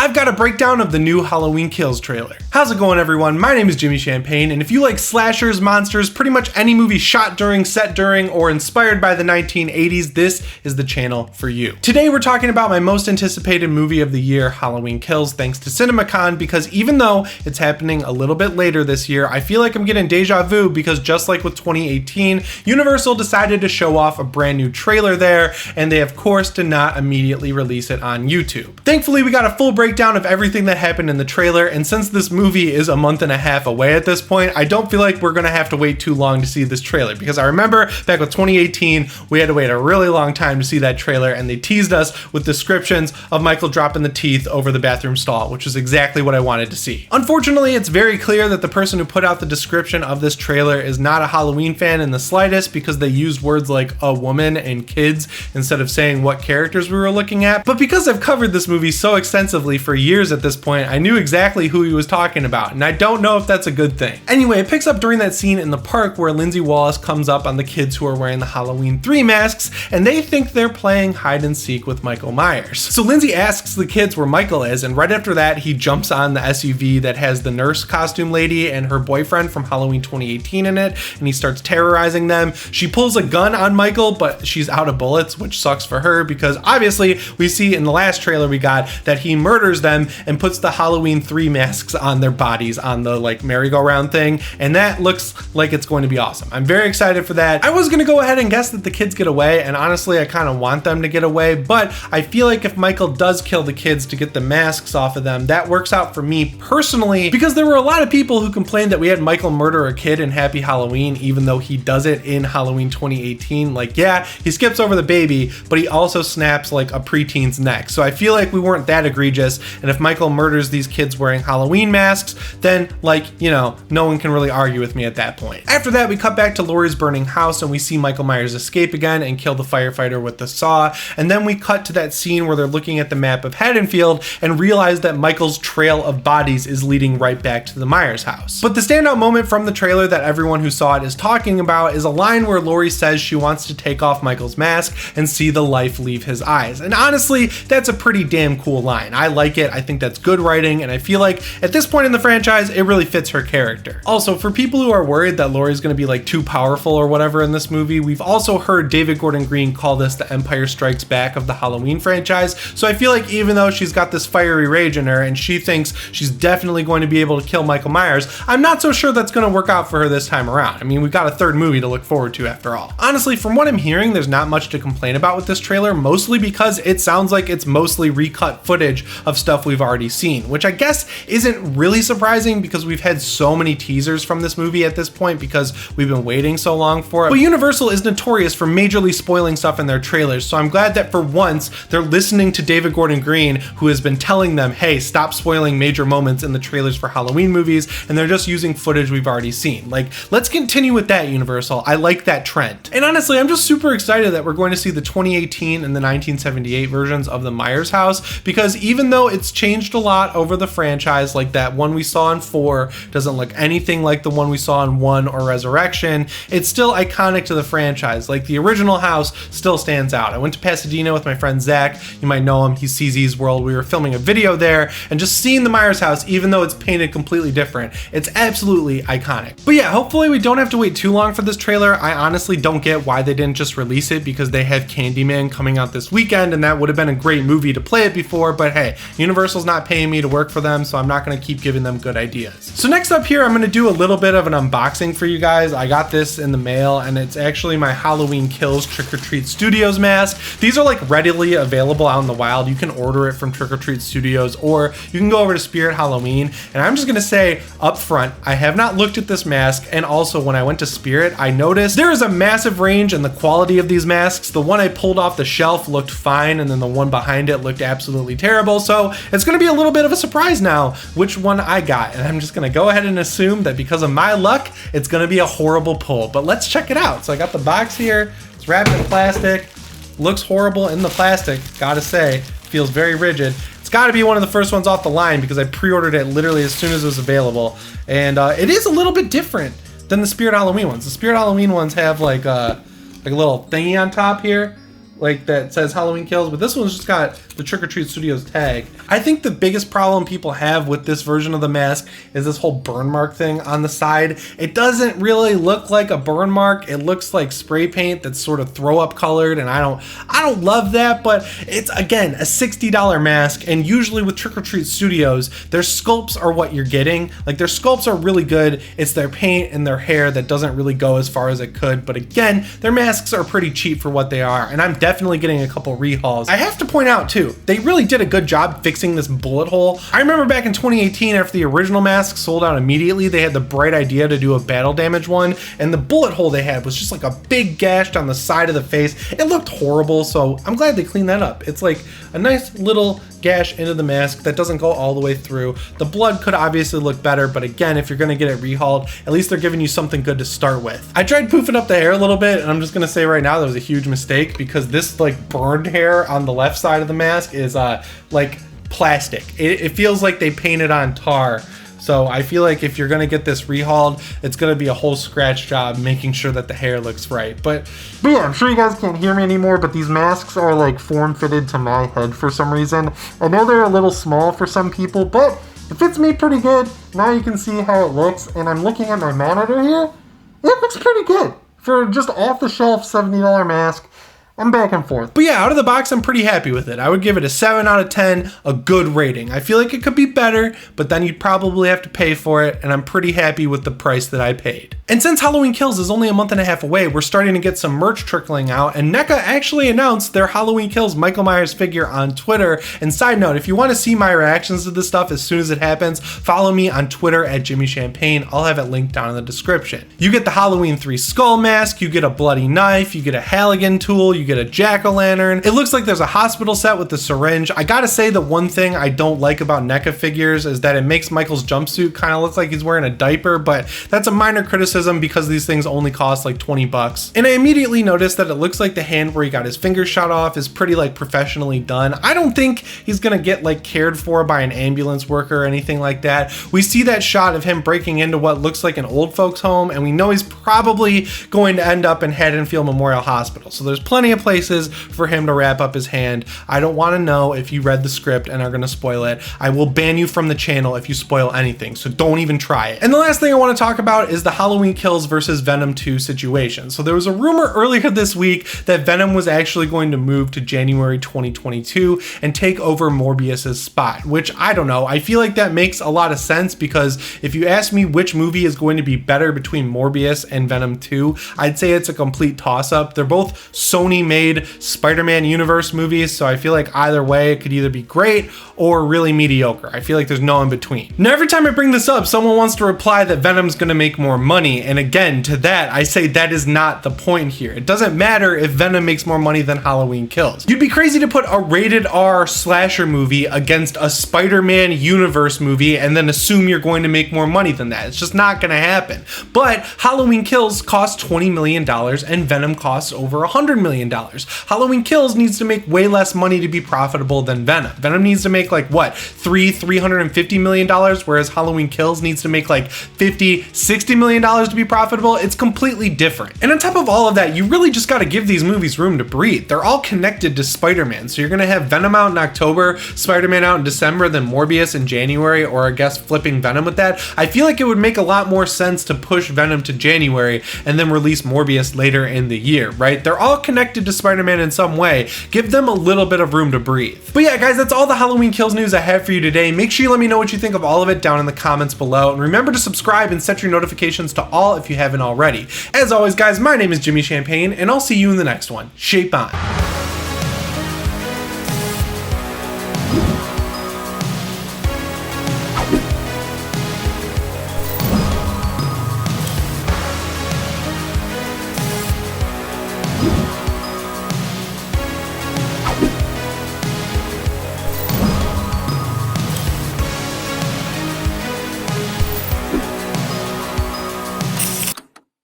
I've got a breakdown of the new Halloween Kills trailer. How's it going, everyone? My name is Jimmy Champane, and if you like slashers, monsters, pretty much any movie shot during, set during, or inspired by the 1980s, this is the channel for you. Today we're talking about my most anticipated movie of the year, Halloween Kills, thanks to CinemaCon, because even though it's happening a little bit later this year, I feel like I'm getting deja vu because just like with 2018, Universal decided to show off a brand new trailer there, and they of course did not immediately release it on YouTube. Thankfully, we got a full breakdown of everything that happened in the trailer, and since this movie is a month and a half away at this point, I don't feel like we're gonna have to wait too long to see this trailer, because I remember back with 2018, we had to wait a really long time to see that trailer, and they teased us with descriptions of Michael dropping the teeth over the bathroom stall, which is exactly what I wanted to see. Unfortunately, it's very clear that the person who put out the description of this trailer is not a Halloween fan in the slightest, because they used words like a woman and kids instead of saying what characters we were looking at. But because I've covered this movie so extensively for years at this point, I knew exactly who he was talking about, and I don't know if that's a good thing. Anyway, it picks up during that scene in the park where Lindsay Wallace comes up on the kids who are wearing the Halloween 3 masks, and they think they're playing hide and seek with Michael Myers. So Lindsay asks the kids where Michael is, and right after that, he jumps on the SUV that has the nurse costume lady and her boyfriend from Halloween 2018 in it, and he starts terrorizing them. She pulls a gun on Michael, but she's out of bullets, which sucks for her because obviously we see in the last trailer we got that he murders them and puts the Halloween 3 masks on their bodies on the like merry-go-round thing, and that looks like it's going to be awesome. I'm very excited for that. I was gonna go ahead and guess that the kids get away, and honestly I kind of want them to get away, but I feel like if Michael does kill the kids to get the masks off of them, that works out for me personally, because there were a lot of people who complained that we had Michael murder a kid in Happy Halloween even though he does it in Halloween 2018. Like, yeah, he skips over the baby, but he also snaps like a preteen's neck. So I feel like we weren't that egregious, and if Michael murders these kids wearing Halloween masks, then like, you know, no one can really argue with me at that point. After that, we cut back to Laurie's burning house and we see Michael Myers escape again and kill the firefighter with the saw, and then we cut to that scene where they're looking at the map of Haddonfield and realize that Michael's trail of bodies is leading right back to the Myers house. But the standout moment from the trailer that everyone who saw it is talking about is a line where Laurie says she wants to take off Michael's mask and see the life leave his eyes. And honestly, that's a pretty damn cool line. I like it. I think that's good writing, and I feel like at this point in the franchise, it really fits her character. Also, for people who are worried that Laurie's gonna be like too powerful or whatever in this movie, we've also heard David Gordon Green call this the Empire Strikes Back of the Halloween franchise. So I feel like even though she's got this fiery rage in her and she thinks she's definitely going to be able to kill Michael Myers, I'm not so sure that's gonna work out for her this time around. I mean, we've got a third movie to look forward to after all. Honestly, from what I'm hearing, there's not much to complain about with this trailer, mostly because it sounds like it's mostly recut footage of stuff we've already seen, which I guess isn't really surprising because we've had so many teasers from this movie at this point because we've been waiting so long for it. But Universal is notorious for majorly spoiling stuff in their trailers, so I'm glad that for once they're listening to David Gordon Green, who has been telling them, hey, stop spoiling major moments in the trailers for Halloween movies, and they're just using footage we've already seen. Like, let's continue with that, Universal. I like that trend. And honestly, I'm just super excited that we're going to see the 2018 and the 1978 versions of the Myers house, because even though it's changed a lot over the franchise, like that one we saw in 4 doesn't look anything like the one we saw in 1 or Resurrection, it's still iconic to the franchise. Like, the original house still stands out. I went to Pasadena with my friend Zach. You might know him. He's CZ's World. We were filming a video there, and just seeing the Myers house, even though it's painted completely different, it's absolutely iconic. But yeah, hopefully we don't have to wait too long for this trailer. I honestly don't get why they didn't just release it, because they have Candyman coming out this weekend, and that would have been a great movie to play it before, but hey, Universal's not paying me to work for them, so I'm not gonna keep giving them good ideas. So next up here, I'm gonna do a little bit of an unboxing for you guys. I got this in the mail, and it's actually my Halloween Kills Trick or Treat Studios mask. These are like readily available out in the wild. You can order it from Trick or Treat Studios, or you can go over to Spirit Halloween. And I'm just gonna say up front, I have not looked at this mask, and also when I went to Spirit, I noticed there is a massive range in the quality of these masks. The one I pulled off the shelf looked fine, and then the one behind it looked absolutely terrible. So it's gonna be a little bit of a surprise now which one I got, and I'm just gonna go ahead and assume that because of my luck, it's gonna be a horrible pull. But let's check it out. So I got the box here. It's wrapped in plastic. Looks horrible in the plastic, gotta say. Feels very rigid. It's gotta be one of the first ones off the line because I pre-ordered it literally as soon as it was available. And it is a little bit different than the Spirit Halloween ones. The Spirit Halloween ones have like a little thingy on top here. like that says Halloween Kills, but this one's just got the Trick or Treat Studios tag. I think the biggest problem people have with this version of the mask is this whole burn mark thing on the side. It doesn't really look like a burn mark. It looks like spray paint that's sort of throw up colored, and I don't love that, but it's, again, a $60 mask, and usually with Trick or Treat Studios, their sculpts are what you're getting. Like, their sculpts are really good. It's their paint and their hair that doesn't really go as far as it could, but again, their masks are pretty cheap for what they are, and I'm definitely getting a couple rehauls. I have to point out too, they really did a good job fixing this bullet hole. I remember back in 2018, after the original mask sold out immediately, they had the bright idea to do a battle damage one, and the bullet hole they had was just like a big gash down the side of the face. It looked horrible, so I'm glad they cleaned that up. It's like a nice little gash into the mask that doesn't go all the way through. The blood could obviously look better, but again, if you're gonna get it rehauled, at least they're giving you something good to start with. I tried poofing up the hair a little bit, and I'm just gonna say right now that was a huge mistake, because this like burned hair on the left side of the mask is like plastic. It feels like they painted on tar. So I feel like if you're gonna get this rehauled, it's gonna be a whole scratch job making sure that the hair looks right. But yeah, I'm sure you guys can't hear me anymore, but these masks are like form fitted to my head for some reason. I know they're a little small for some people, but it fits me pretty good. Now you can see how it looks, and I'm looking at my monitor here. It looks pretty good for just off-the-shelf $70 mask. I'm back and forth. But yeah, out of the box, I'm pretty happy with it. I would give it a 7 out of 10, a good rating. I feel like it could be better, but then you'd probably have to pay for it, and I'm pretty happy with the price that I paid. And since Halloween Kills is only a month and a half away, we're starting to get some merch trickling out, and NECA actually announced their Halloween Kills Michael Myers figure on Twitter. And side note, if you want to see my reactions to this stuff as soon as it happens, follow me on Twitter at Jimmy Champane. I'll have it linked down in the description. You get the Halloween 3 skull mask, you get a bloody knife, you get a Halligan tool, you get a jack-o'-lantern. It looks like there's a hospital set with the syringe. I gotta say, the one thing I don't like about NECA figures is that it makes Michael's jumpsuit kind of look like he's wearing a diaper, but that's a minor criticism because these things only cost like 20 bucks. And I immediately noticed that it looks like the hand where he got his finger shot off is pretty like professionally done. I don't think he's gonna get like cared for by an ambulance worker or anything like that. We see that shot of him breaking into what looks like an old folks home, and we know he's probably going to end up in Haddonfield Memorial Hospital. So there's plenty of places for him to wrap up his hand. I don't want to know if you read the script and are going to spoil it. I will ban you from the channel if you spoil anything, so don't even try it. And the last thing I want to talk about is the Halloween Kills versus Venom 2 situation. So there was a rumor earlier this week that Venom was actually going to move to January 2022 and take over Morbius's spot, which I don't know. I feel like that makes a lot of sense, because if you ask me which movie is going to be better between Morbius and Venom 2, I'd say it's a complete toss-up. They're both Sony-made Spider-Man universe movies, so I feel like either way it could either be great or really mediocre. I feel like there's no in between. Now every time I bring this up, someone wants to reply that Venom's gonna make more money, and again, to that I say that is not the point here. It doesn't matter if Venom makes more money than Halloween Kills. You'd be crazy to put a rated R slasher movie against a Spider-Man universe movie and then assume you're going to make more money than that. It's just not gonna happen. But Halloween Kills costs $20 million and Venom costs over $100 million. Halloween Kills needs to make way less money to be profitable than Venom. Venom needs to make like what, $350 million, whereas Halloween Kills needs to make like $50-60 million to be profitable. It's completely different. And on top of all of that, you really just got to give these movies room to breathe. They're all connected to Spider-Man. So you're gonna have Venom out in October, Spider-Man out in December, then Morbius in January, or I guess flipping Venom with that. I feel like it would make a lot more sense to push Venom to January and then release Morbius later in the year, right? They're all connected to Spider-Man in some way. Give them a little bit of room to breathe. But yeah, guys, that's all the Halloween Kills news I have for you today. Make sure you let me know what you think of all of it down in the comments below. And remember to subscribe and set your notifications to all if you haven't already. As always, guys, my name is Jimmy Champane, and I'll see you in the next one. Shape on.